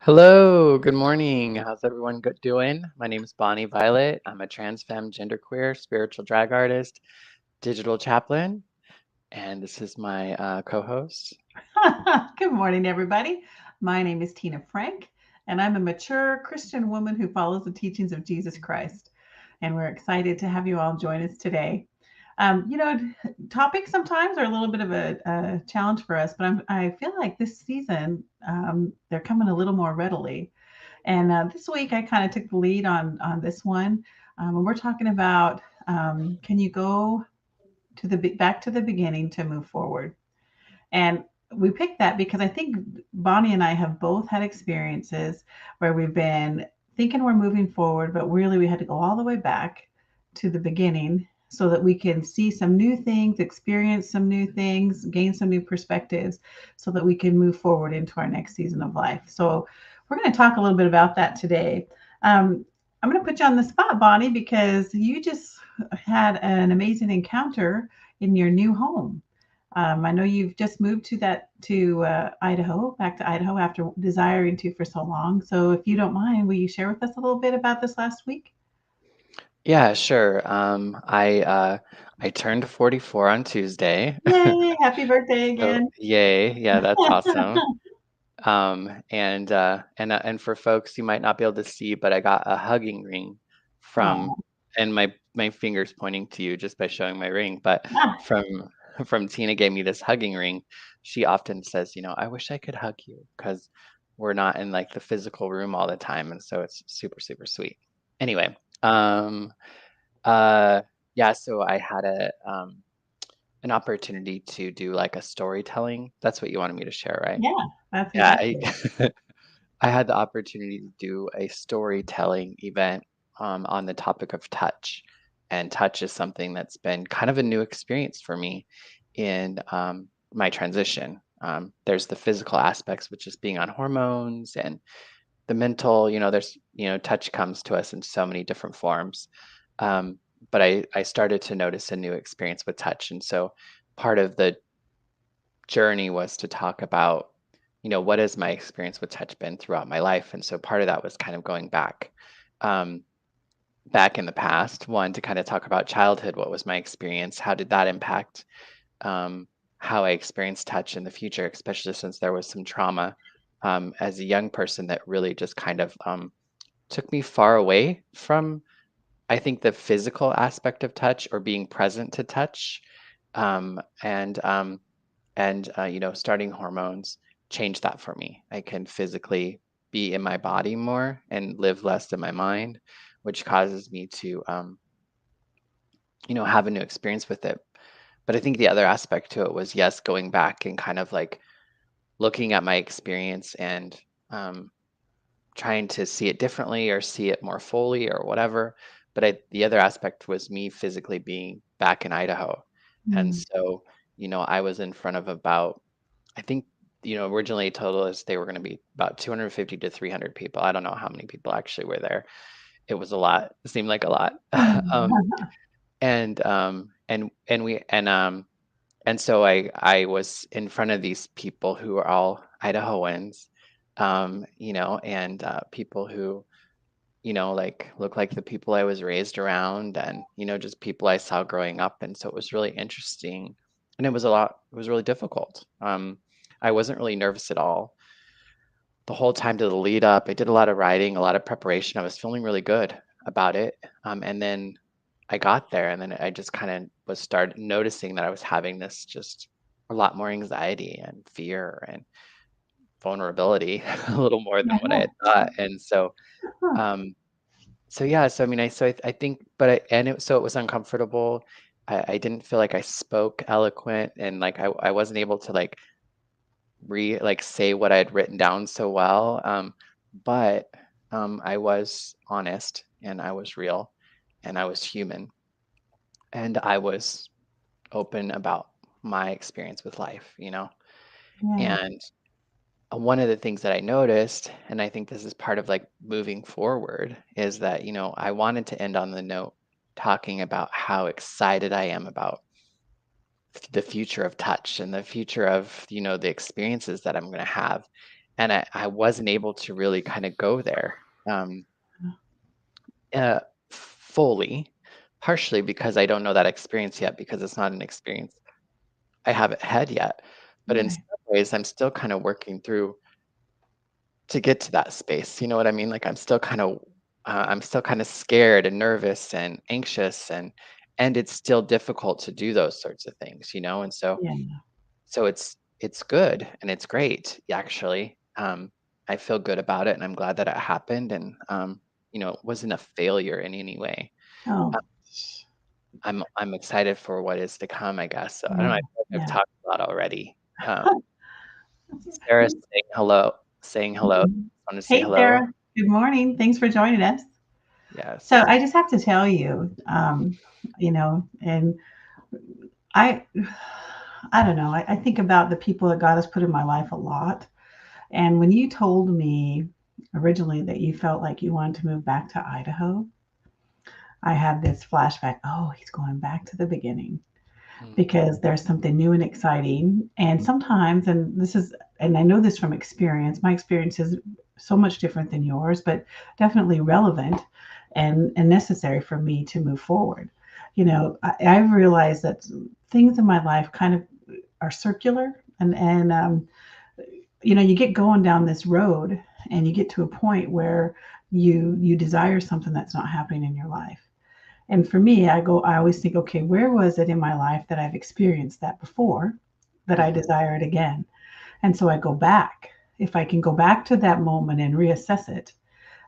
Hello, good morning. How's everyone doing? My name is Bonnie Violet. I'm a trans femme, genderqueer, spiritual drag artist, digital chaplain, and this is my co-host. Good morning, everybody. My name is Tina Frank, and I'm a mature Christian woman who follows the teachings of Jesus Christ. And we're excited to have you all join us today. Um, you know, Topics sometimes are a little bit of a challenge for us, but I feel like this season they're coming a little more readily. And this week I kind of took the lead on this one, and we're talking about can you go to back to the beginning to move forward? And we picked that because I think Bonnie and I have both had experiences where we've been thinking we're moving forward, but really we had to go all the way back to the beginning so that we can see some new things, experience some new things, gain some new perspectives so that we can move forward into our next season of life. So we're going to talk a little bit about that today. Um, I'm going to put you on the spot, Bonnie, because you just had an amazing encounter in your new home. I know you've just moved to Idaho, back to Idaho after desiring to for so long. So if you don't mind, will you share with us a little bit about this last week? Yeah, sure. I turned 44 on Tuesday. Yay! Happy birthday So again. yay, yeah, that's awesome. And for folks you might not be able to see, but I got a hugging ring from, Oh, and my finger's pointing to you just by showing my ring, but ah, from from Tina gave me this hugging ring. She often says, I wish I could hug you because we're not in like the physical room all the time, and so it's super, super sweet. Anyway, um, uh, yeah, so I had an opportunity to do like a storytelling. That's what you wanted me to share, right? yeah, that's Yeah, exactly. I had the opportunity to do a storytelling event on the topic of touch. And touch is something that's been kind of a new experience for me in my transition. There's the physical aspects, which is being on hormones, and the mental, touch comes to us in so many different forms. Um, but I started to notice a new experience with touch. And so part of the journey was to talk about, what has my experience with touch been throughout my life? And so part of that was kind of going um, back in the past, one, to kind of talk about childhood. What was my experience? How did that impact um, how I experienced touch in the future, especially since there was some trauma as a young person that really just kind of took me far away from, I think, the physical aspect of touch or being present to touch. Um, and starting hormones changed that for me. I can physically be in my body more and live less in my mind, which causes me to have a new experience with it. But I think the other aspect to it was, yes, going back and kind of like looking at my experience and um, trying to see it differently or see it more fully or whatever. But the other aspect was me physically being back in Idaho. And Mm, so, I was in front of about, I think, originally told us they were going to be about 250 to 300 people. I don't know how many people actually were there. It was a lot. It seemed like a lot. um, mm. and so I was in front of these people who are all Idahoans, and people who, like look like the people I was raised around, and just people I saw growing up. And so it was really interesting, and it was really difficult. I wasn't really nervous at all the whole time to the lead up. I did a lot of writing, a lot of preparation. I was feeling really good about it. And then I got there, and then I just kind of was started noticing that I was having this just a lot more anxiety and fear and vulnerability, a little more than what I had thought. And so, um, so yeah, so I mean, I think, so it was uncomfortable. I didn't feel like I spoke eloquent, and like I wasn't able to like like say what I had written down so well. But I was honest, and I was real, and I was human, and I was open about my experience with life. Yeah, And one of the things that I noticed, and I think this is part of like moving forward, is that, I wanted to end on the note talking about how excited I am about the future of touch and the future of, the experiences that I'm going to have. and I wasn't able to really kind of go there um, uh, fully, partially because I don't know that experience yet, because it's not an experience I haven't had yet. But in Right. some ways, I'm still kind of working through to get to that space. You know what I mean? Like I'm still kind of scared and nervous and anxious, and it's still difficult to do those sorts of things, you know? And Yeah. so it's good and it's great actually. I feel good about it and I'm glad that it happened, and it wasn't a failure in any way. Uh, Oh, I'm excited for what is to come, I guess. So I don't know, I yeah. feel like I've Yeah. talked a lot already. Sarah's saying hello, saying hello. Mhm. Want to say Hey, hello? Sarah. Good morning. Thanks for joining us. So Yes. I just have to tell you, and I, I don't know. I think about the people that God has put in my life a lot. And when you told me originally that you felt like you wanted to move back to Idaho, I had this flashback. Oh, he's going back to the beginning Mm, because there's something new and exciting. And sometimes, and I know this from experience, my experience is so much different than yours, but definitely relevant and necessary for me to move forward. I've realized that things in my life kind of are circular, and you get going down this road and you get to a point where you desire something that's not happening in your life. And for me, I always think, okay, where was it in my life that I've experienced that before that I mhm. desire it again? And so I go back. If I can go back to that moment and reassess it,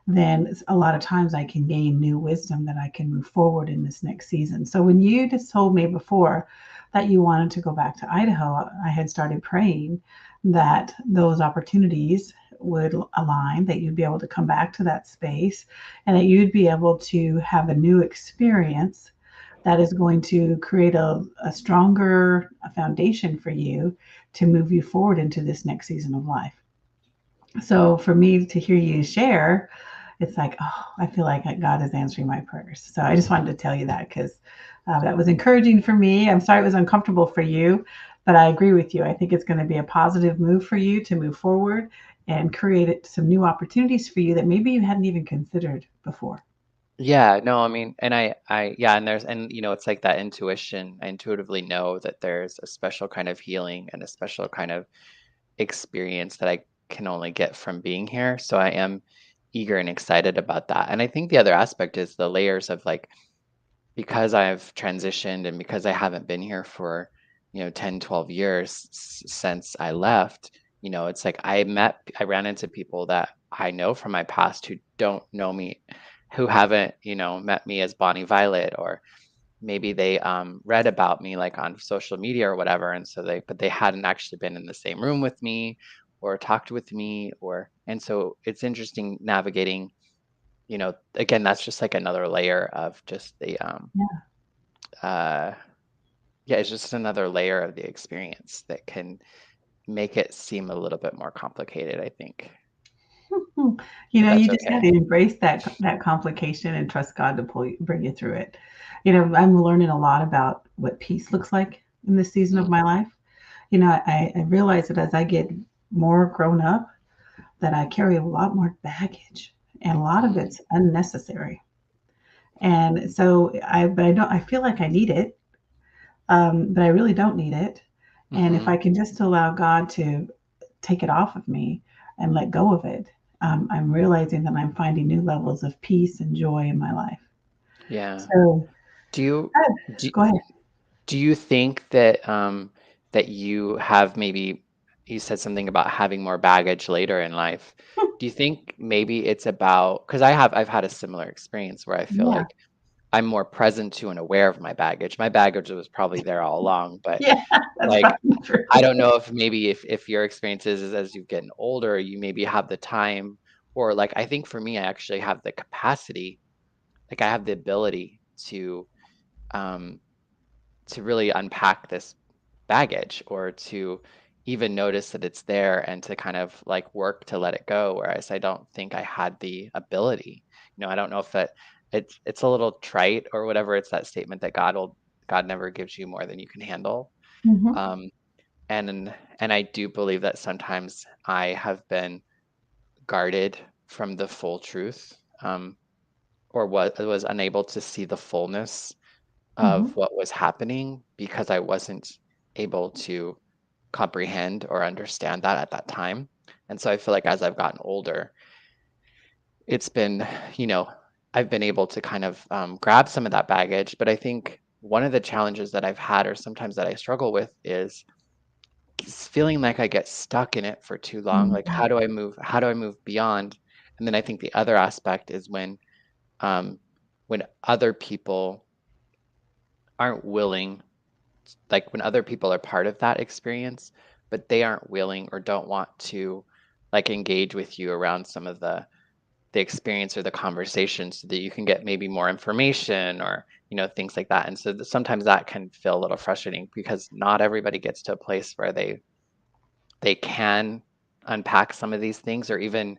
then a lot of times I can gain new wisdom that I can move forward in this next season. So when you just told me before that you wanted to go back to Idaho, I had started praying that those opportunities would align, that you'd be able to come back to that space, and that you'd be able to have a new experience that is going to create a stronger foundation for you to move you forward into this next season of life. So for me to hear you share, it's like, oh, I feel like God is answering my prayers. So I just wanted to tell you that because that was encouraging for me. I'm sorry it was uncomfortable for you, but I agree with you. I think it's going to be a positive move for you to move forward and create some new opportunities for you that maybe you hadn't even considered before. Yeah, no, I mean, yeah, it's like that intuition. I intuitively know that there's a special kind of healing and a special kind of experience that I can only get from being here. So I am eager and excited about that. And I think the other aspect is the layers of like, because I've transitioned and because I haven't been here for, 10, 12 years since I left, it's like I ran into people that I know from my past who don't know me, who haven't, met me as Bonnie Violet, or maybe they read about me like on social media or whatever. And so but they hadn't actually been in the same room with me or talked with me, and so it's interesting navigating, again, that's just like another layer of just Yeah. uh, yeah, it's just another layer of the experience that can make it seem a little bit more complicated, I think, Hmm. if You that's just got okay. to embrace that complication and trust God to bring you through it. I'm learning a lot about what peace looks like in this season of Mm, my life. I realize that as I get more grown up, that I carry a lot more baggage, and a lot of mm, it's unnecessary. And so but I don't. I feel like I need it, but I really don't need it. And if mhm. I can just allow God to take it off of me and let go of it, I'm realizing that I'm finding new levels of peace and joy in my life. Yeah. So, Do you uh, do go ahead. do you think that that you have, maybe you said something about having more baggage later in life. Do you think maybe it's about, because I've had a similar experience where I feel Yeah, like I'm more present to and aware of my baggage. My baggage was probably there all along, but yeah, that's like probably true. I don't know if maybe if your experience is as you've gotten older, you maybe have the time, or like I think for me, I actually have the capacity, like I have the ability um to really unpack this baggage, or to even notice that it's there and to kind of like work to let it go, whereas I don't think I had the ability. I don't know if it's a little trite or whatever. It's that statement that God never gives you more than you can handle. Mhm. um and I do believe that sometimes I have been guarded from the full truth, or was unable to see the fullness of Hmm. what was happening because I wasn't able to comprehend or understand that at that time. And so I feel like as I've gotten older, it's been, you know, I've been able to kind of grab some of that baggage. But I think one of the challenges that I've had, or sometimes that I struggle with, is feeling like I get stuck in it for too long. Like, Hmm. how do I move? How do I move beyond? And then I think the other aspect is um, when other people aren't willing, like when other people are part of that experience, but they aren't willing or don't want to like engage with you around some of the experience or the conversation so that you can get maybe more information or things like that. And so sometimes that can feel a little frustrating because not everybody gets to a place where they can unpack some of these things or even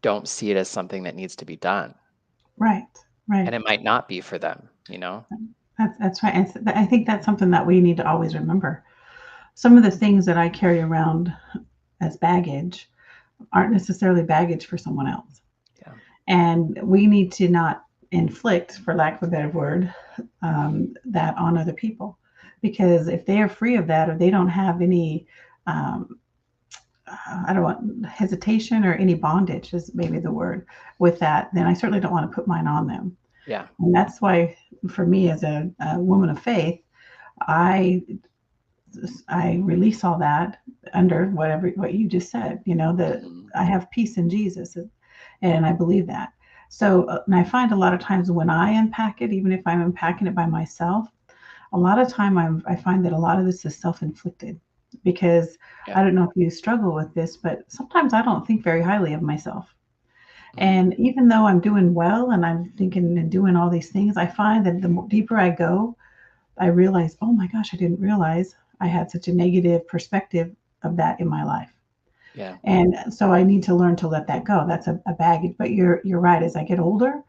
don't see it as something that needs to be done. Right, And right. it might not be for them. That's right. And I think that's something that we need to always remember. Some of the things that I carry around as baggage aren't necessarily baggage for someone else. Yeah. And we need to not inflict, for lack of a better word, that on other people. Because if they are free of that or they don't have any, um, I don't want hesitation or any bondage, is maybe the word, with that, then I certainly don't want to put mine on them. Yeah. And that's why, for me, as a woman of faith, I I release all that under what you just said. That Hmm. I have peace in Jesus, and I believe that. So, and I find a lot of times when I unpack it, even if I'm unpacking it by myself, a lot of time I find that a lot of this is self-inflicted because Yeah. I don't know if you struggle with this, but sometimes I don't think very highly of myself. Hmm. And even though I'm doing well and I'm thinking and doing all these things, I find that the deeper I go, I realize, oh my gosh, I didn't realize I had such a negative perspective of that in my life. Yeah. And so I need to learn to let that go. That's a baggage. But you're right. As I get older,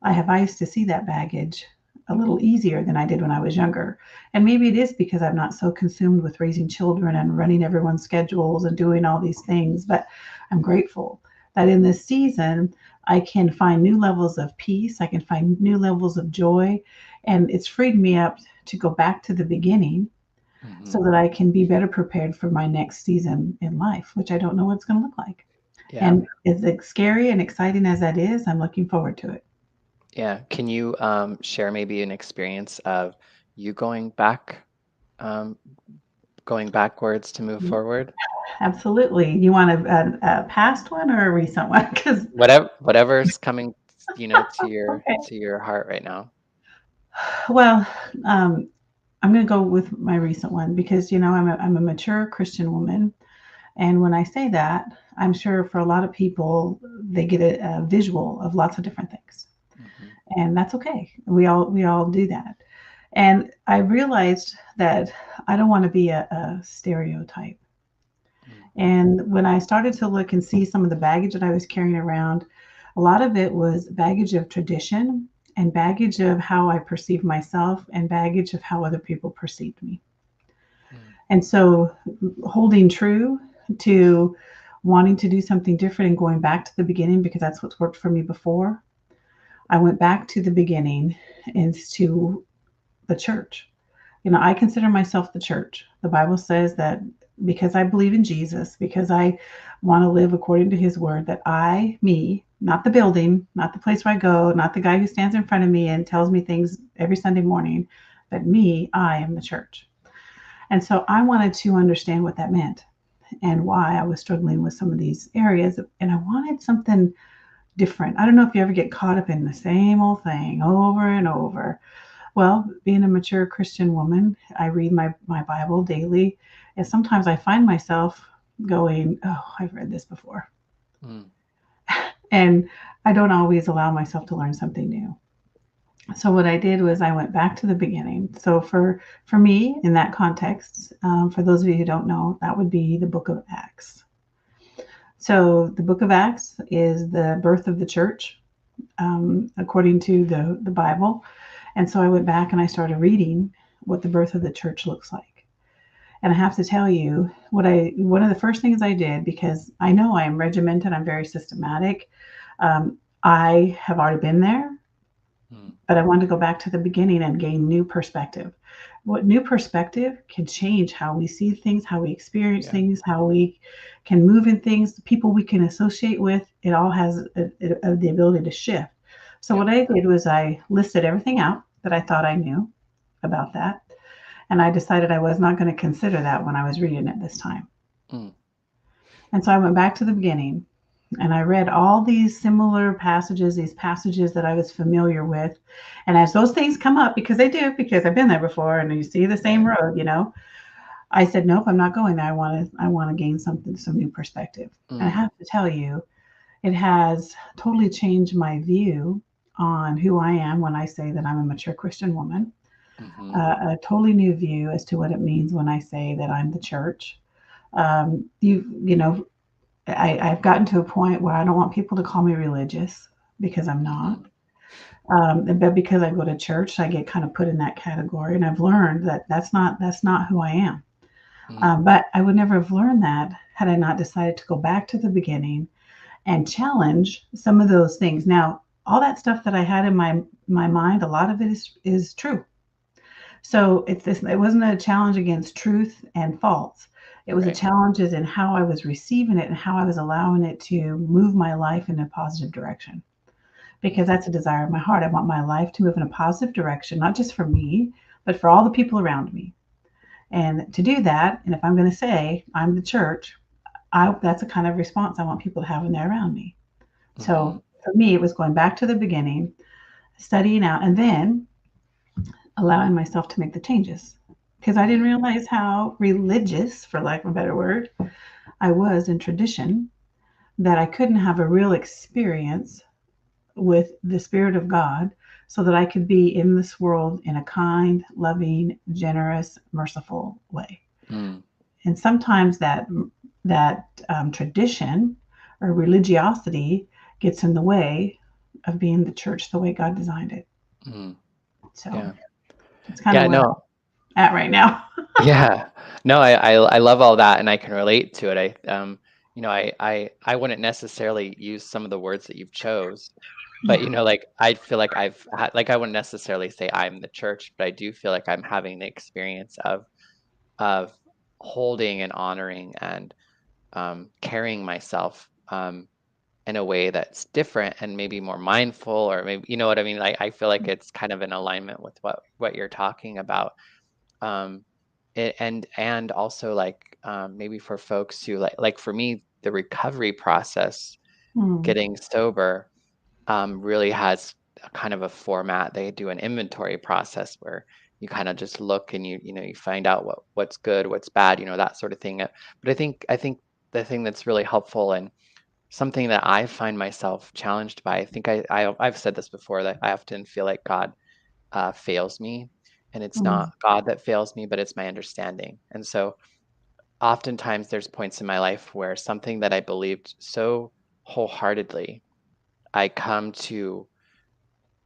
I have eyes to see that baggage a little easier than I did when I was younger. And maybe it is because I'm not so consumed with raising children and running everyone's schedules and doing all these things. But I'm grateful that in this season, I can find new levels of peace. I can find new levels of joy. And it's freed me up to go back to the beginning Hmm. so that I can be better prepared for my next season in life, which I don't know what it's going to look like. Yeah. And as scary and exciting as that is, I'm looking forward to it. Yeah. Can you share maybe an experience of you um, going backwards to move forward? Absolutely. You want a past one or a recent one? Because Whatever's coming, to your okay, to your heart right now. well, um, I'm going to go with my recent one because I'm a mature Christian woman, and when I say that, I'm sure for a lot of people they get a visual of lots of different things, Hmm. and that's okay. We all do that, and I realized that I don't want to be a stereotype. And when I started to look and see some of the baggage that I was carrying around, a lot of it was baggage of tradition and baggage of how I perceive myself and baggage of how other people perceived me. Mm. And so holding true to wanting to do something different and going back to the beginning because that's what's worked for me before, I went back to the beginning and to the church. I consider myself the church. The Bible says that because I believe in Jesus, because I want to live according to his word, that me, not the building, not the place where I go, not the guy who stands in front of me and tells me things every Sunday morning, but me, I am the church. And so I wanted to understand what that meant and why I was struggling with some of these areas. And I wanted something different. I don't know if you ever get caught up in the same old thing over and over. Well, being a mature Christian woman, I read my Bible daily, and sometimes I find myself going, "Oh, I've read this before." Mm. And I don't always allow myself to learn something new. So what I did was I went back to the beginning. So for me, in that context, for those of you who don't know, that would be the book of Acts. So the book of Acts is the birth of the church, according to the Bible. And so I went back and I started reading what the birth of the church looks like. And I have to tell you, one of the first things I did, because I know I am regimented, I'm very systematic. I have already been there, Mm. but I wanted to go back to the beginning and gain new perspective. What new perspective can change how we see things, how we experience Yeah. things, how we can move in things, the people we can associate with. It all has the ability to shift. So Yep. what I did was I listed everything out that I thought I knew about that, and I decided I was not going to consider that when I was reading it this time. Mm. And so I went back to the beginning and I read all these similar passages, these passages that I was familiar with. And as those things come up, because they do, because I've been there before and you see the same Right. road, I said, nope, I'm not going there. I want to gain some new perspective. And I Mm. have to tell you, it has totally changed my view on who I am when I say that I'm a mature Christian woman. Mm-hmm. A totally new view as to what it means when I say that I'm the church. You know, I've gotten to a point where I don't want people to call me religious because I'm not. Mm-hmm. But because I go to church, I get kind of put in that category, and I've learned that that's not who I am. Mm. But I would never have learned that had I not decided to go back to the beginning and challenge some of those things. Now, all that stuff that I had in my mind, a lot of it is true. So it wasn't a challenge against truth and false. It was a Right. challenge as in how I was receiving it and how I was allowing it to move my life in a positive direction. Because Mm. that's a desire of my heart. I want my life to move in a positive direction, not just for me, but for all the people around me. And to do that, and if I'm going to say I'm the church, that's the kind of response I want people to have when they're around me. Mm-hmm. So for me, it was going back to the beginning, studying out, and then allowing myself to make the changes because I didn't Mm. realize how religious, for lack of a better word, I was in tradition, that I couldn't have a real experience with the Spirit of God so that I could be in this world in a kind, loving, generous, merciful way. Mm. And sometimes that tradition or religiosity gets in the way of being the church the way God designed it. Mm. So Yeah. it's kind of Yeah. where No. I'm at right now. Yeah. No, I love all that and I can relate to it. I wouldn't necessarily use some of the words that you've chose, but Yeah. like I feel like I've had like I wouldn't necessarily say I'm the church, but I do feel like I'm having the experience of holding and honoring and carrying myself in a way that's different and maybe more mindful or maybe you know what I mean? I feel like it's kind of in alignment with what you're talking about. Um, and also like maybe for folks who like for me the recovery process Mm. getting sober really has a kind of a format. They do an inventory process where you kind of just look and you find out what's good, what's bad, that sort of thing. But I think the thing that's really helpful and something that I find myself challenged by, I think I've said this before that I often feel like God fails me, and it's not Mm. God that fails me, but it's my understanding. And so oftentimes there's points in my life where something that I believed so wholeheartedly, I come to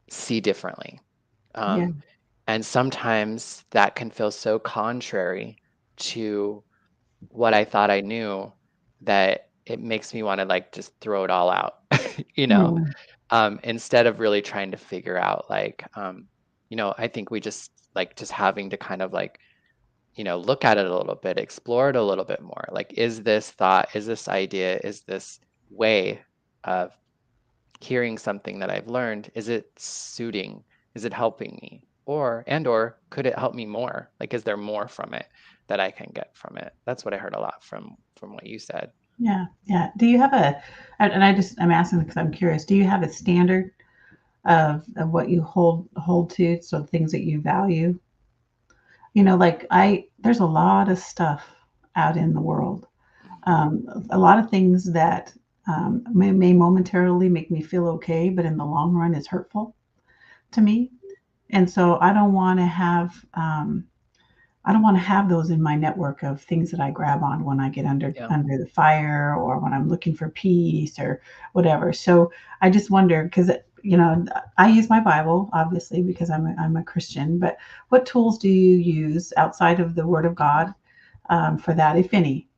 see differently. Yeah. Um, and sometimes that can feel so contrary to what I thought I knew that it makes me want to like just throw it all out, you know, Mm. instead of really trying to figure out I think we just having to kind of like, look at it a little bit, explore it a little bit more. Like, is this thought, is this idea, is this way of hearing something that I've learned, is it suiting? Is it helping me? Or could it help me more? Like, is there more from it that I can get from it? That's what I heard a lot from what you said. Yeah. Yeah. Do you have and I'm asking because I'm curious, do you have a standard of what you hold to, so things that you value? Like there's a lot of stuff out in the world. A lot of things that may momentarily make me feel okay, but in the long run is hurtful to me. And so I don't want to have those in my network of things that I grab on when I get Yeah. under the fire or when I'm looking for peace or whatever. So I just wonder because I use my Bible obviously because I'm a Christian. But what tools do you use outside of the Word of Mhm. God for that, if any?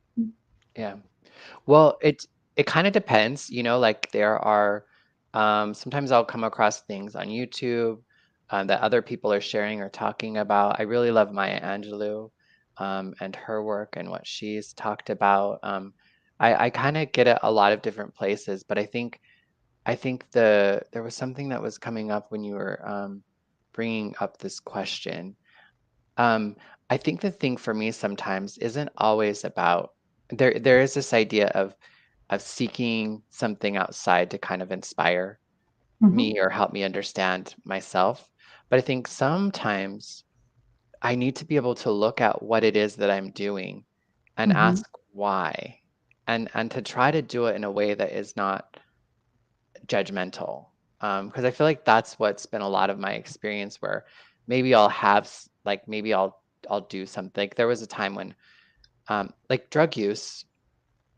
Yeah. Well, it kind of depends, like there are sometimes I'll come across things on YouTube that other people are sharing or talking about. I really love Maya Angelou and her work and what she's talked about. I kind of get it a lot of different places, but I think there was something that was coming up when you were bringing up this question. Um, I think the thing for me sometimes isn't always about there is this idea of seeking something outside to kind of inspire Hmm. me or help me understand myself. But I think sometimes I need to be able to look at what it is that I'm doing and Hmm. ask why. And to try to do it in a way that is not judgmental. Because I feel like that's what's been a lot of my experience where maybe maybe I'll do something. There was a time when like drug use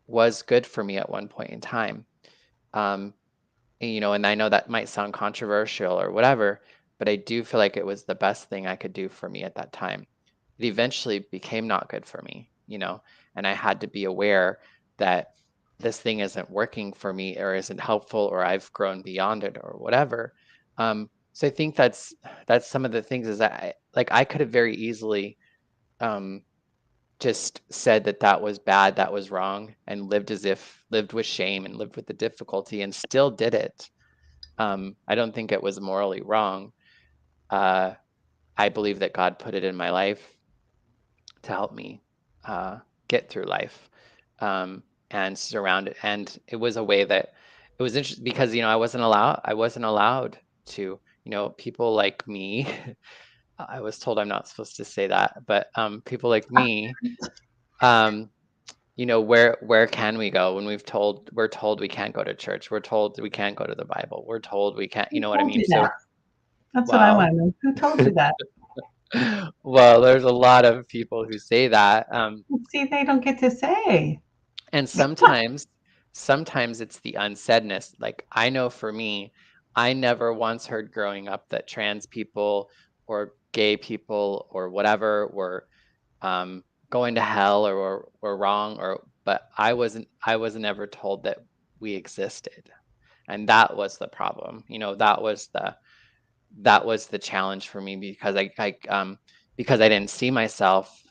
was good for me at one point in time. Um, and I know that might sound controversial or whatever, but I do feel like it was the best thing I could do for me at that time. It eventually became not good for me, and I had to be aware that this thing isn't working for me or isn't helpful or I've grown beyond it or whatever. So I think that's some of the things is that I could have very easily um, just said that that was bad, that was wrong, and lived with shame and lived with the difficulty and still did it. I don't think it was morally wrong. Uh, I believe that God put it in my life to help me uh, get through life and surround it. And it was a way that it was interesting because I wasn't allowed to. People like me. I was told I'm not supposed to say that, but people like me. Um, where can we go when we're told we can't go to church? We're told we can't go to the Bible. We're told we can't. You Who know what I told mean? you that? So, That's what I well, want to know. Who told you that? well, there's a lot of people who say that, See, they don't get to say. and sometimes it's the unsaidness. Like I know for me, I never once heard growing up that trans people or gay people or whatever were going to hell or were wrong but I wasn't ever told that we existed. And that was the problem. That was the challenge for me because I didn't see myself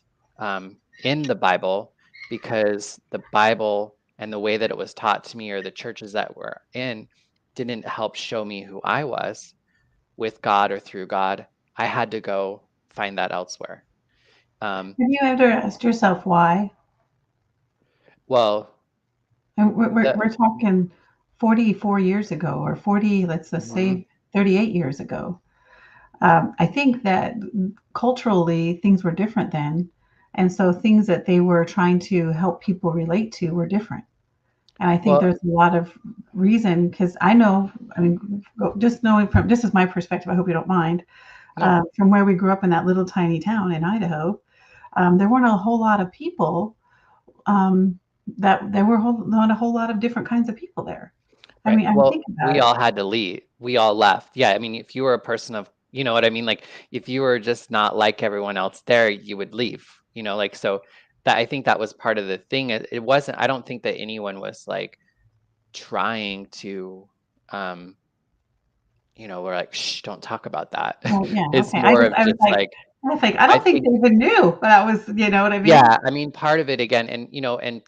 in the Bible because the Bible and the way that it was taught to me or the churches that we're in didn't help show me who I was with God or through God. I had to go find that elsewhere. Um, Have you ever asked yourself why? well, And we're, the we're talking 44 years ago, or 40, let's just mhm. say 38 years ago. I think that culturally things were different then. And so things that they were trying to help people relate to were different. And I think Well, there's a lot of reason because I know, I mean, just knowing from this is my perspective, I hope you don't mind, no. from where we grew up in that little tiny town in Idaho, there weren't a whole lot of people, that there were not a whole lot of different kinds of people there. I Right. mean, I Well, think about we it. all had to leave. We all left. Yeah, I mean, if you were a person of, you know what I mean? Like, if you were just not like everyone else there, you would leave. So that I think that was part of the thing. It wasn't, I don't think that anyone was like trying to, um, we're like, shh, don't talk about that. Well, yeah, It's okay. more of I was just like, like, I I don't think think, they even knew that was, you know what I mean? yeah, I mean, part of it again, and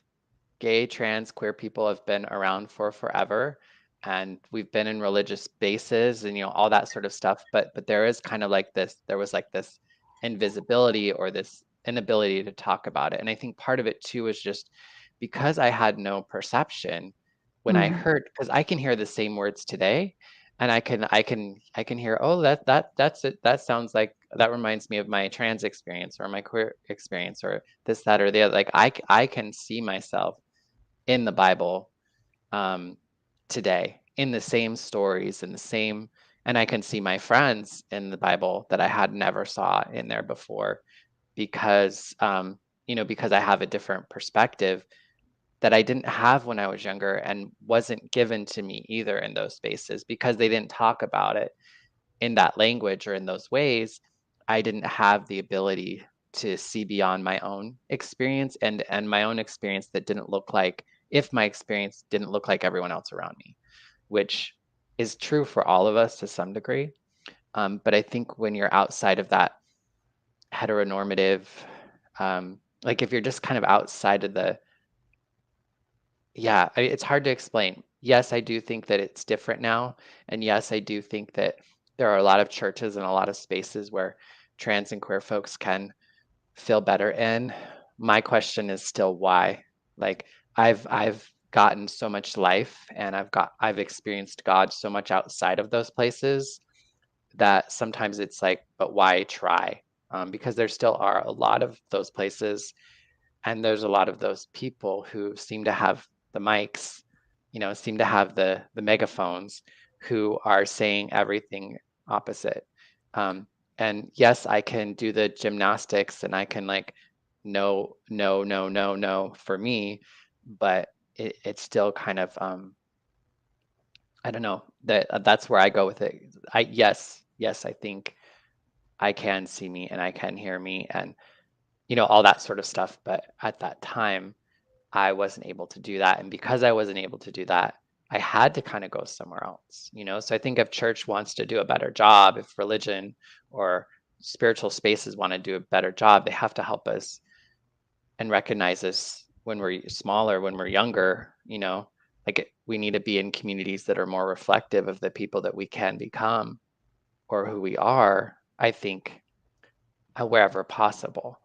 gay, trans, queer people have been around for forever, and we've been in religious spaces and all that sort of stuff. But there is kind of like there was like this invisibility or this inability to talk about it. And I think part of it too is just because I had no perception when I Mhm. heard, because I can hear the same words today, and I can hear, oh, that's it, that sounds like that reminds me of my trans experience or my queer experience or this, that, or the other. Like I can see myself in the Bible um, today, in the same stories, and I can see my friends in the Bible that I had never saw in there before because I have a different perspective that I didn't have when I was younger and wasn't given to me either in those spaces because they didn't talk about it in that language or in those ways. I didn't have the ability to see beyond my own experience and my own experience that didn't look like if my experience didn't look like everyone else around me, which is true for all of us to some degree. But I think when you're outside of that heteronormative, like if you're just kind of outside of the, yeah, it's hard to explain. Yes, I do think that it's different now. And yes, I do think that there are a lot of churches and a lot of spaces where trans and queer folks can feel better in. My question is still why. Like I've gotten so much life and I've experienced God so much outside of those places that sometimes it's like, but why try? Because there still are a lot of those places, and there's a lot of those people who seem to have the mics, seem to have the megaphones, who are saying everything opposite. Um, and yes, I can do the gymnastics and I can like, no, no, no, no, no for me, but it's still kind of, I don't know, that's where I go with it. Yes, I think I can see me and I can hear me and all that sort of stuff. But at that time, I wasn't able to do that. And because I wasn't able to do that, I had to kind of go somewhere else. So I think if church wants to do a better job, if religion or spiritual spaces want to do a better job, they have to help us and recognize us when we're smaller, when we're younger. Like we need to be in communities that are more reflective of the people that we can become or who we are, I think, wherever possible.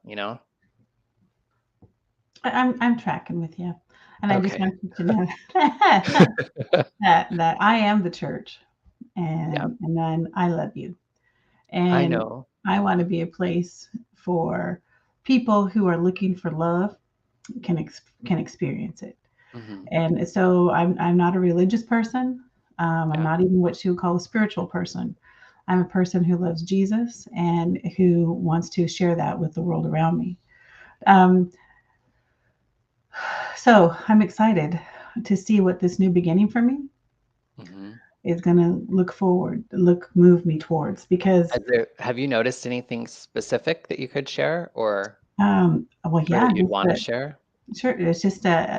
I'm tracking with you, and I just Okay. want you to know that I am the church, Yeah, and then I love you, I and know. I want to be a place for people who are looking for love can experience it. Hmm. And so I'm not a religious person. I'm Yeah. not even what you would call a spiritual person. I'm a person who loves Jesus and who wants to share that with the world around me. Um, so I'm excited to see what this new beginning for me Hmm. is going to move me towards because, Have you noticed anything specific that you could share well, or yeah, that you'd want to share? sure, it's just a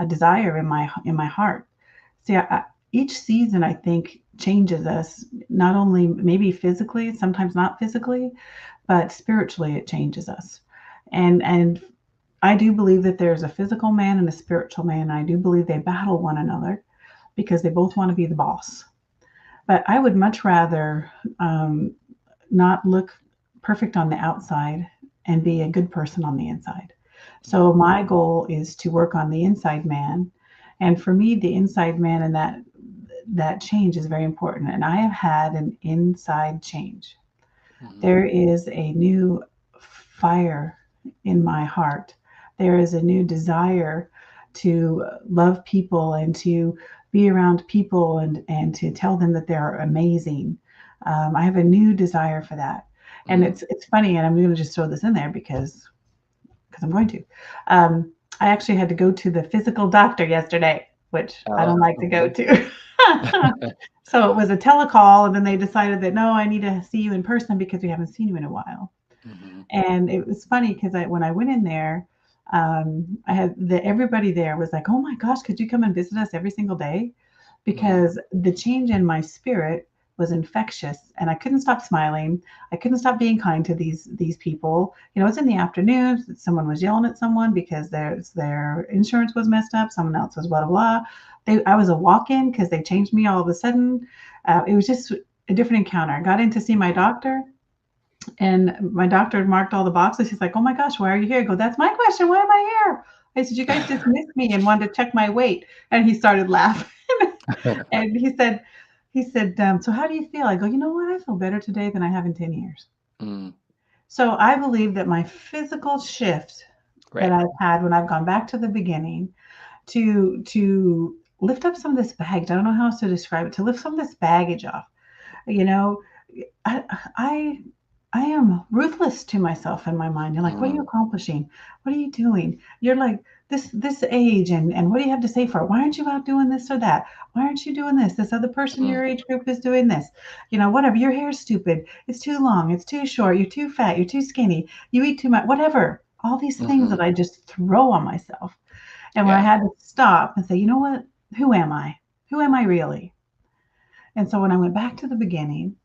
desire in my heart. See, each season I think changes us, not only maybe physically, sometimes not physically, but spiritually it changes us. And I do believe that there's a physical man and a spiritual man. I do believe they battle one another because they both want to be the boss. But I would much rather not look perfect on the outside and be a good person on the inside. So Mm, my goal is to work on the inside man. And for me, the inside man and that change is very important. And I have had an inside change. mhm, There is a new fire in my heart. There is a new desire to love people and to be around people and to tell them that they're amazing. I have a new desire for that. And mm. it's funny, and I'm going to just throw this in there because I'm going to. Um, I actually had to go to the physical doctor yesterday, which I don't Oh, like to go mhm. to. So it was a telecall, and then they decided that no, I need to see you in person because we haven't seen you in a while. Mhm, And it was funny because when I went in there, I had everybody there was like, "Oh my gosh, could you come and visit us every single day?" mm, Because the change in my spirit was infectious, and I couldn't stop smiling. I couldn't stop being kind to these people. It's in the afternoons. Someone was yelling at someone because their insurance was messed up. Someone else was blah blah blah. I was a walk-in because they changed me all of a sudden. It was just a different encounter. I got in to see my mhm. doctor, and my doctor marked all the boxes. She's like, "Oh my gosh, why are you here?" I go, "That's my question. Why am I here?" I said, "You guys dismissed me and wanted to check my weight." And he started laughing. And so how do you feel? I go, "You know what? I feel better today than I have in 10 years." Mm, So I believe that my physical shift that right. I've had when I've gone back to the beginning to lift up some of this baggage, I don't know how else to describe it, to lift some of this baggage off. You know, I I I am ruthless to myself in my mind. You're like, what are you Mm, accomplishing? What are you doing? You're like this age, and what do you have to say for it? Why aren't you out doing this or that? Why aren't you doing this? This other person in mm, your age group is doing this. Whatever. Your hair's stupid. It's too long. It's too short. You're too fat. You're too skinny. You eat too much. Whatever. All these things hmm. that I just throw on myself. And where I Yeah. had to stop and say, you know what? Who am I? Who am I really? And so when I went back to the beginning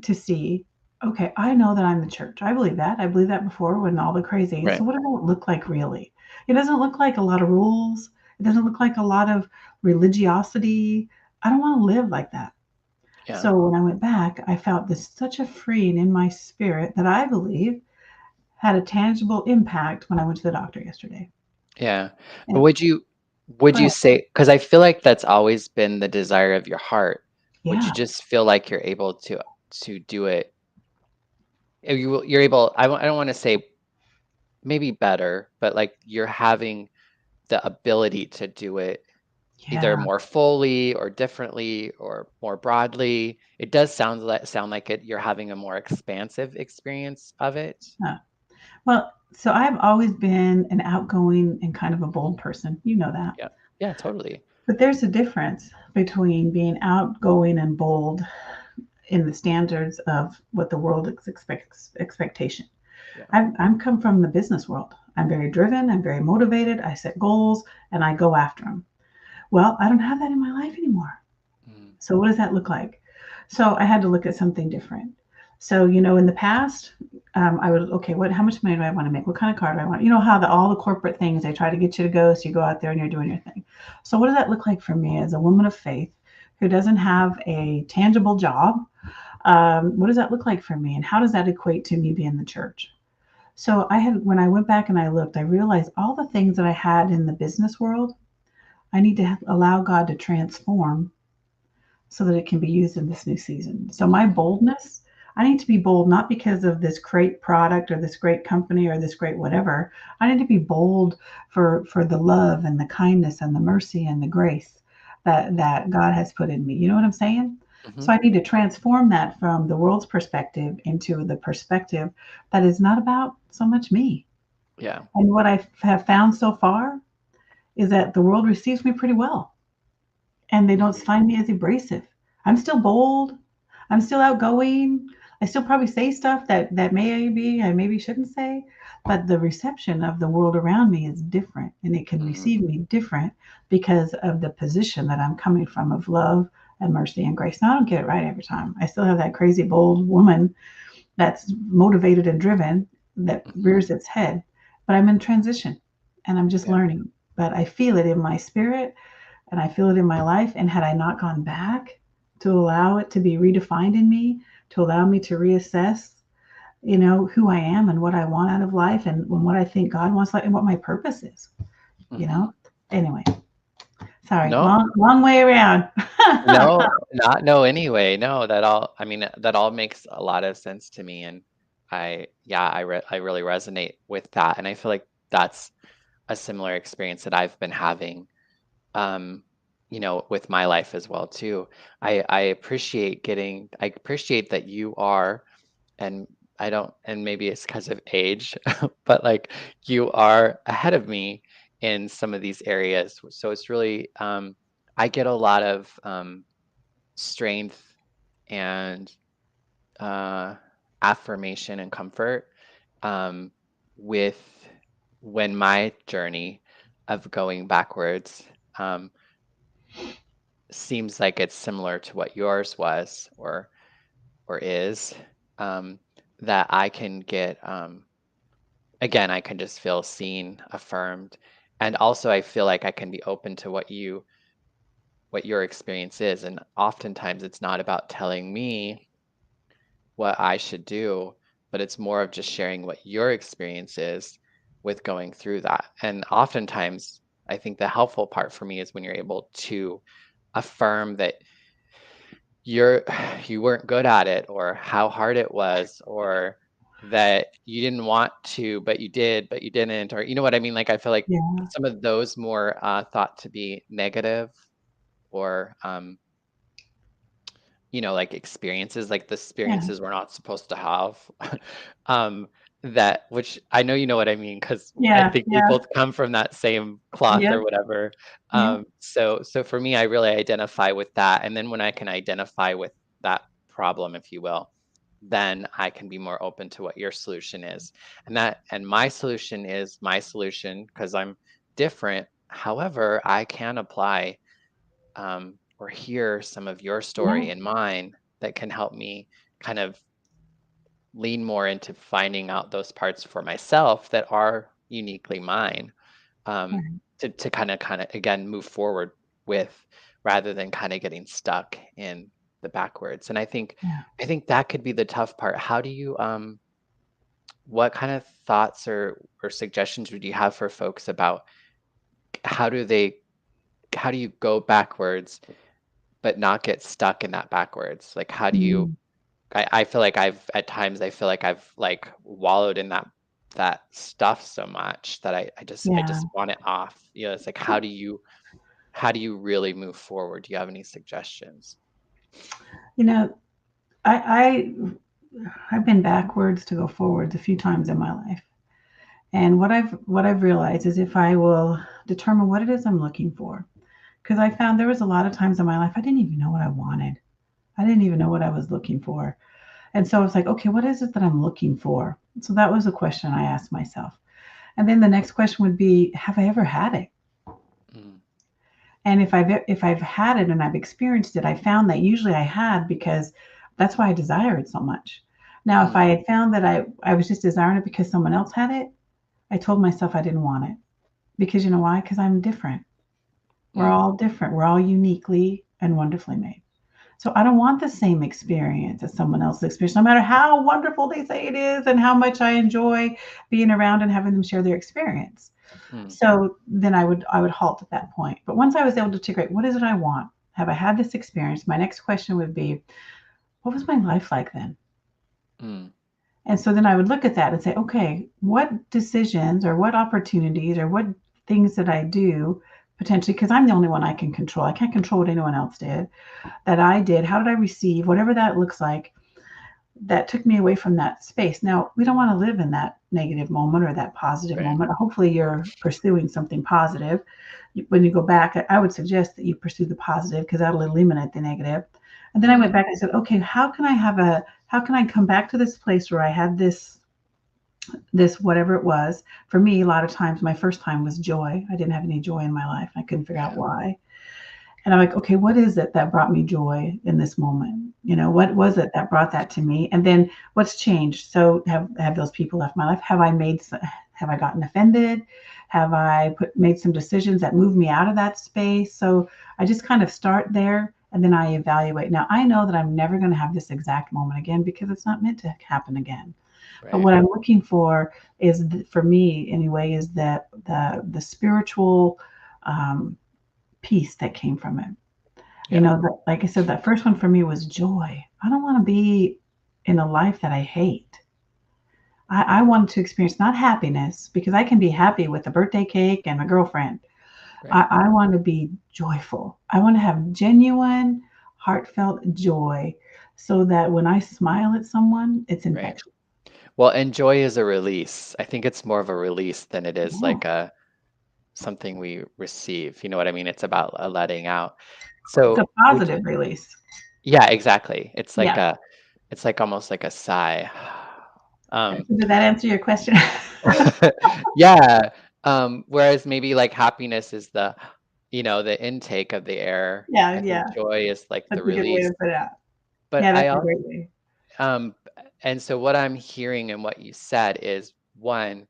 to see, okay, I know that I'm the church. I believe that. I believed that before when all the crazy. So Right. what does it look like really? It doesn't look like a lot of rules. It doesn't look like a lot of religiosity. I don't want to live like that. Yeah. So when I went back, I felt this such a freeing in my spirit that I believe had a tangible impact when I went to the doctor yesterday. Yeah. But And would you but say, because I feel like that's always been the desire of your heart, would you yeah, just feel like you're able to do it? You're able, I don't want to say maybe better, but like you're having the ability to do it either yeah. more fully or differently or more broadly. It does sound like you're having a more expansive experience of it. Huh. Well, so I've always been an outgoing and kind of a bold person. You know that. Yeah. Yeah, totally. But there's a difference between being outgoing and bold in the standards of what the world expects expectation. Yeah. I'm come from the business world. I'm very driven. I'm very motivated. I set goals and I go after them. Well, I don't have that in my life anymore. Mm, So what does that look like? So I had to look at something different. So in the past, I would okay, how much money do I want to make? What kind of car do I want? You know how all the corporate things they try to get you to go, so you go out there and you're doing your thing. So what does that look like for me as a woman of faith who doesn't have a tangible job? What does that look like for me, and how does that equate to me being the church? So when I went back and I looked, I realized all the things that I had in the business world, I need to allow God to transform so that it can be used in this new season. So my mhm, boldness, I need to be bold not because of this great product or this great company or this great whatever. I need to be bold for the love and the kindness and the mercy and the grace that God has put in me. You know what I'm saying? mhm. So I need to transform that from the world's perspective into the perspective that is not about so much me. Yeah. And what I have found so far is that the world receives me pretty well and they don't Mhm, find me as abrasive. I'm still bold. I'm still outgoing. I still probably say stuff that maybe I maybe shouldn't say, but the reception of the world around me is different, and it can mhm, receive me different because of the position that I'm coming from of love and mercy and grace. Now I don't get it right every time. I still have that crazy bold woman that's motivated and driven that mhm. rears its head, but I'm in transition and I'm just Yeah. learning. But I feel it in my spirit and I feel it in my life. And had I not gone back to allow it to be redefined in me, to allow me to reassess, who I am and what I want out of life and what I think God wants and what my purpose is, you Mhm. know? Anyway, sorry, No, long way around. no, not no anyway. No, I mean, that all makes a lot of sense to me. And yeah, I really resonate with that. And I feel like that's a similar experience that I've been having, um, with my life as well too. I appreciate that you are, and I don't, and maybe it's because of age, but like you are ahead of me in some of these areas. So it's really, I get a lot of strength and uh, affirmation and comfort um, with when my journey of going backwards um, seems like it's similar to what yours was or is, um, that I can get again, I can just feel seen, affirmed, and also I feel like I can be open to what your experience is. And oftentimes it's not about telling me what I should do, but it's more of just sharing what your experience is with going through that. And oftentimes, I think the helpful part for me is when you're able to affirm that you're you weren't good at it, or how hard it was, or that you didn't want to but you did but you didn't, or you know what I mean. Like I feel like Yeah. some of those more thought to be negative or like experiences, like the Yeah. experiences we're not supposed to have. Um, that which I know you know what I mean, because I Yeah. think we Yeah. both come from that same cloth Yep. or whatever. Yep. So for me, I really identify with that. And then when I can identify with that problem, if you will, then I can be more open to what your solution is. And my solution is my solution because I'm different. However, I can apply or hear some of your Yeah. story and mine that can help me kind of lean more into finding out those parts for myself that are uniquely mine, Right. to kind of again move forward with, rather than kind of getting stuck in the backwards. And Yeah. I think that could be the tough part. How do you what kind of thoughts or suggestions would you have for folks about how do they how do you go backwards but not get stuck in that backwards? Like, how do you Mm. I feel like at times, I feel like I've, like, wallowed in that stuff so much that I Yeah. just want it off. It's like, how do you really move forward? Do you have any suggestions? You know, I've been backwards to go forwards a few times in my life. And what I've realized is if I will determine what it is I'm looking for, because I found there was a lot of times in my life I didn't even know what I wanted. I didn't even know what I was looking for. And so I was like, okay, what is it that I'm looking for? So that was a question I asked myself. And then the next question would be, have I ever had it? Mm, And if I've had it and I've experienced it, I found that usually I had because that's why I desire it so much. Now, if mm, I had found that I was just desiring it because someone else had it, I told myself I didn't want it. Because you know why? Because I'm different. We're mm, all different. We're all uniquely and wonderfully made. So I don't want the same experience as someone else's experience, no matter how wonderful they say it is and how much I enjoy being around and having them share their experience. mm, So then I would halt at that point. But once I was able to integrate, what is it I want? Have I had this experience? My next question would be, what was my life like then? mm, And so then I would look at that and say, okay, what decisions or what opportunities or what things did I do potentially? Because I'm the only one I can control. I can't control what anyone else did that I did. How did I receive, whatever that looks like, that took me away from that space. Now, we don't want to live in that negative moment or that positive right. moment. Hopefully, you're pursuing something positive. When you go back, I would suggest that you pursue the positive because that'll eliminate the negative. And then I went Mm, back and I said, okay, how can I come back to this place where I had this whatever it was. For me, a lot of times my first time was joy. I didn't have any joy in my life. I couldn't figure out yeah. why. And I'm like, okay, what is it that brought me joy in this moment? What was it that brought that to me? And then what's changed? So have those people left my life? Have I gotten offended? Have I made some decisions that moved me out of that space? So I just kind of start there and then I evaluate. Now I know that I'm never going to have this exact moment again because it's not meant to happen again. But Right. what I'm looking for is, for me anyway, is that the spiritual um, peace that came from it. Yeah. Like I said, that first one for me was joy. I don't want to be in a life that I hate. I want to experience not happiness because I can be happy with a birthday cake and my girlfriend. Right. I want to be joyful. I want to have genuine, heartfelt joy so that when I smile at someone, it's Right. infectious. Well, and joy is a release. I think it's more of a release than it is Yeah. like a something we receive. You know what I mean? It's about a letting out. It's a So would positive release. Yeah, exactly. Yeah. It's like almost like a sigh. Um, Did that answer your question? yeah. Whereas maybe like happiness is the intake of the air. Yeah, I think yeah. joy is like the That's a good way release. to put it out. But Yeah, I that's a also, great way. um, and so what I'm hearing and what you said is one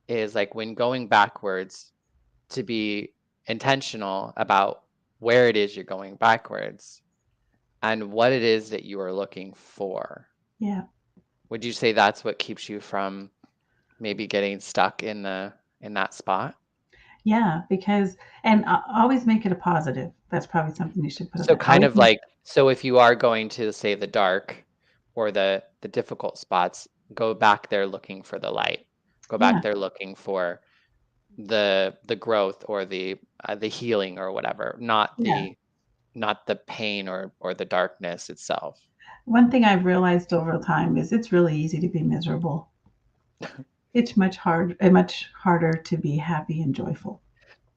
is like when going backwards to be intentional about where it is you're going backwards and what it is that you are looking for. Yeah. Would you say that's what keeps you from maybe getting stuck in that spot? Yeah, because and always make it a positive. That's probably something you should put in So there. kind Always of make like so if you are going to say the dark or the difficult spots, go back there looking for the light. Go back yeah, there looking for the growth or the healing or whatever, not yeah, not the pain or the darkness itself. One thing I've realized over time is it's really easy to be miserable. It's much harder to be happy and joyful.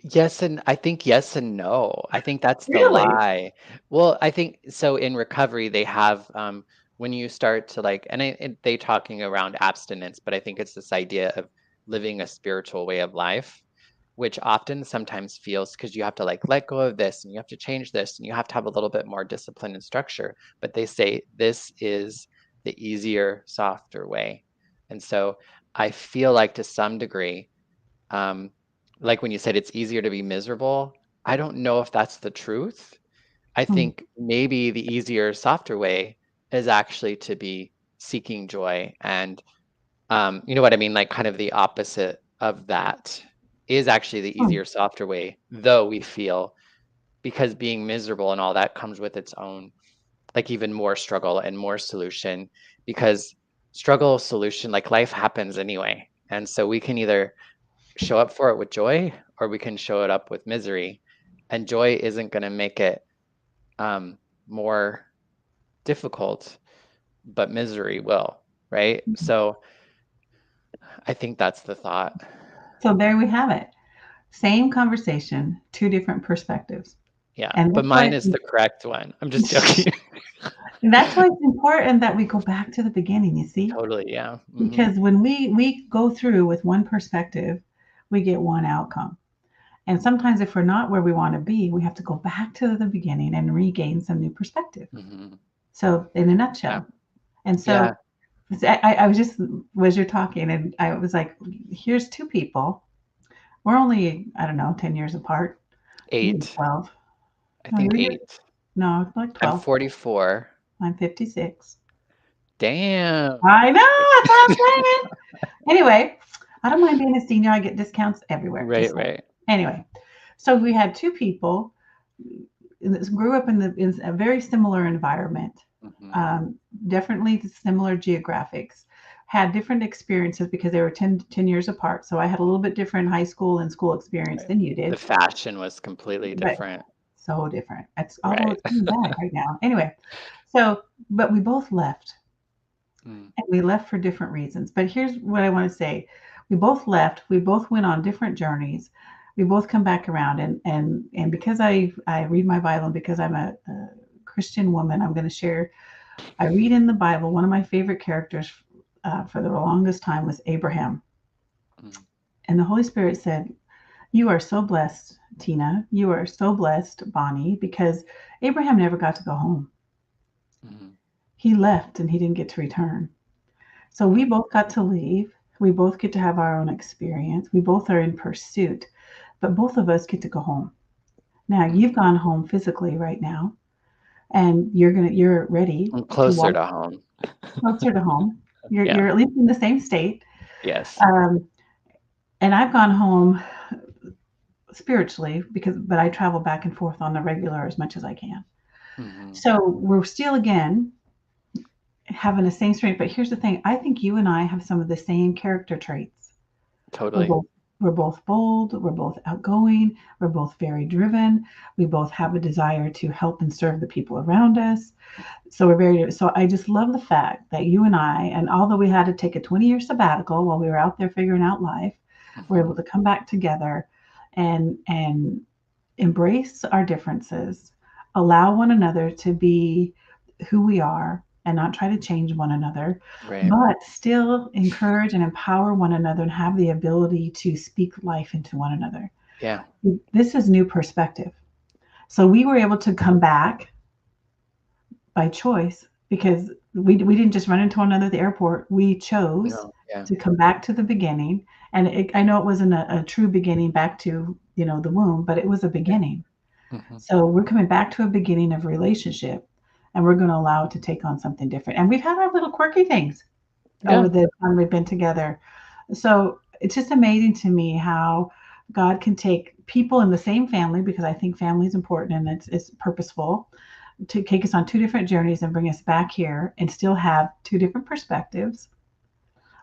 Yes, and I think yes and no. I think that's the Really? lie. Well, I think so in recovery they have when you start to like they talking around abstinence, but I think it's this idea of living a spiritual way of life, which often sometimes feels because you have to like let go of this and you have to change this and you have to have a little bit more discipline and structure. But they say this is the easier, softer way. And so I feel like to some degree, um, like when you said it's easier to be miserable, I don't know if that's the truth. I Hmm. think maybe the easier, softer way is actually to be seeking joy. And you know what I mean? Like kind of the opposite of that is actually the Hmm. easier, softer way, though we feel because being miserable and all that comes with its own, like even more struggle and more solution because struggle, solution, like life happens anyway. And so we can either show up for it with joy or we can show it up with misery. And joy isn't going to make it more difficult, but misery will, right? So I think that's the thought. So there we have it. Same conversation, two different perspectives. Yeah, And but mine is the correct one. I'm just joking. that's why it's important that we go back to the beginning, you see? Totally, yeah. Because when we go through with one perspective, we get one outcome. And sometimes if we're not where we want to be, we have to go back to the beginning and regain some new perspective. Hmm. So in a Yeah, nutshell. And yeah, so I was just, as you're talking, and I was like, here's two people. We're only, I don't know, 10 years apart, maybe 8. 12. I No, think 8. no, like I'm 12. 44. I'm 56. Damn. I know, that's what I'm saying. Anyway, I don't mind being a senior. I get discounts everywhere. Right, Just saying. right. Anyway, so we had two people that grew up in a very similar environment, Hmm. um, definitely similar geographics, had different experiences because they were 10 years apart. So I had a little bit different high school and school experience than you The did, fashion was completely but different. so different. It's although Right. it's coming back right now. Anyway, so but we both left Mm, and we left for different reasons. But here's what I want to say. We both left, we both went on different journeys. We both come back around and because I read my Bible and because I'm a Christian woman, I'm going to share. I read in the Bible, one of my favorite characters for the longest time was Abraham. mm, And the Holy Spirit said, you are so blessed, Tina. You are so blessed, Bonnie, because Abraham never got to go home. mm, He left and he didn't get to return. So we mm, both got to leave. We both get to have our own experience. We both are in pursuit, but both of us get to go home. Now you've mhm. gone home physically right now, and you're ready I'm to closer walk to home. closer to home. You're Yeah. you're at least in the same state. Yes. Um, and I've gone home spiritually but I travel back and forth on the regular as much as I can. Hmm. So we're still again having the same strength. But here's the thing: I think you and I have some of the same character traits. We're Totally. both we're both bold, we're both outgoing, we're both very driven. We both have a desire to help and serve the people around us. So I just love the fact that you and I, and although we had to take a 20-year sabbatical while we were out there figuring out life, we're able Hmm. to come back together and embrace our differences, allow one another to be who we are and not try to change one another, Right. but still encourage and empower one another and have the ability to speak life into one another. Yeah. This is new perspective. So we were able to come back by choice because we didn't just run into one another at the airport. We chose No. Yeah. to come back to the beginning. And I know it wasn't a true beginning back to, the womb, but it was a Yeah. beginning. Hmm. So we're coming back to a beginning of relationship and we're going to allow it to take on something different. And we've had our little quirky things Yeah. over the time we've been together. So it's just amazing to me how God can take people in the same family, because I think family is important and it's purposeful, to take us on two different journeys and bring us back here and still have two different perspectives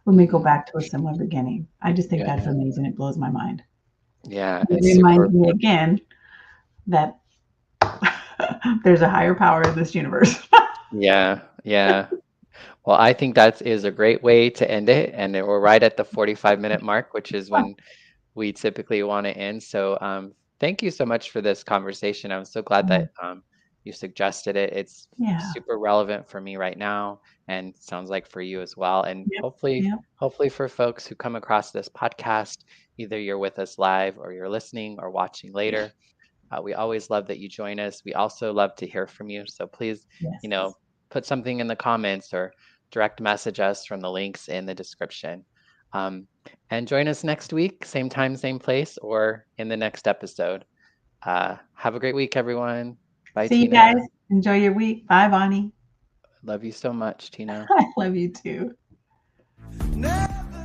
when we go Hmm. back to a similar beginning. I just think that's Yeah. amazing. It blows my mind. Yeah. It It's super. reminds me again that There's a higher power in this universe. Yeah, yeah. Well, I think that is a great way to end it. And we're right at the 45-minute mark, which is when we typically want to end. So thank you so much for this conversation. I'm so glad that you suggested it. It's Yeah. super relevant for me right now, and sounds like for you as well. And Yep. hopefully, Yep. hopefully for folks who come across this podcast, either you're with us live or you're listening or watching later. We always love that you join us. We also love to hear from you. So please, you know, Yes. put something in the comments or direct message us from the links in the description. Um, and join us next week, same time, same place, or in the next episode. Have a great week, everyone. Bye, See you Tina. guys. Enjoy your week. Bye, Bonnie. Love you so much, Tina. I love you too.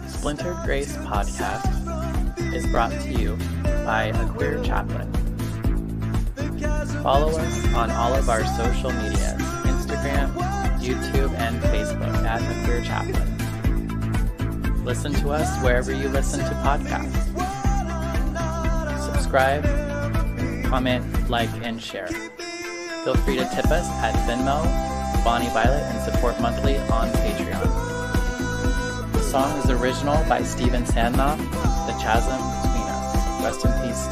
Splintered Grace Podcast is brought to you by a queer chaplain. Follow us on all of our social medias, Instagram, YouTube, and Facebook at A Queer Chaplain. Listen to us wherever you listen to podcasts. Subscribe, comment, like, and share. Feel free to tip us at Venmo, Bonnie Violet, and support monthly on Patreon. The song is original by Stephen Sandknopp, The Chasm Between Us. Rest in peace,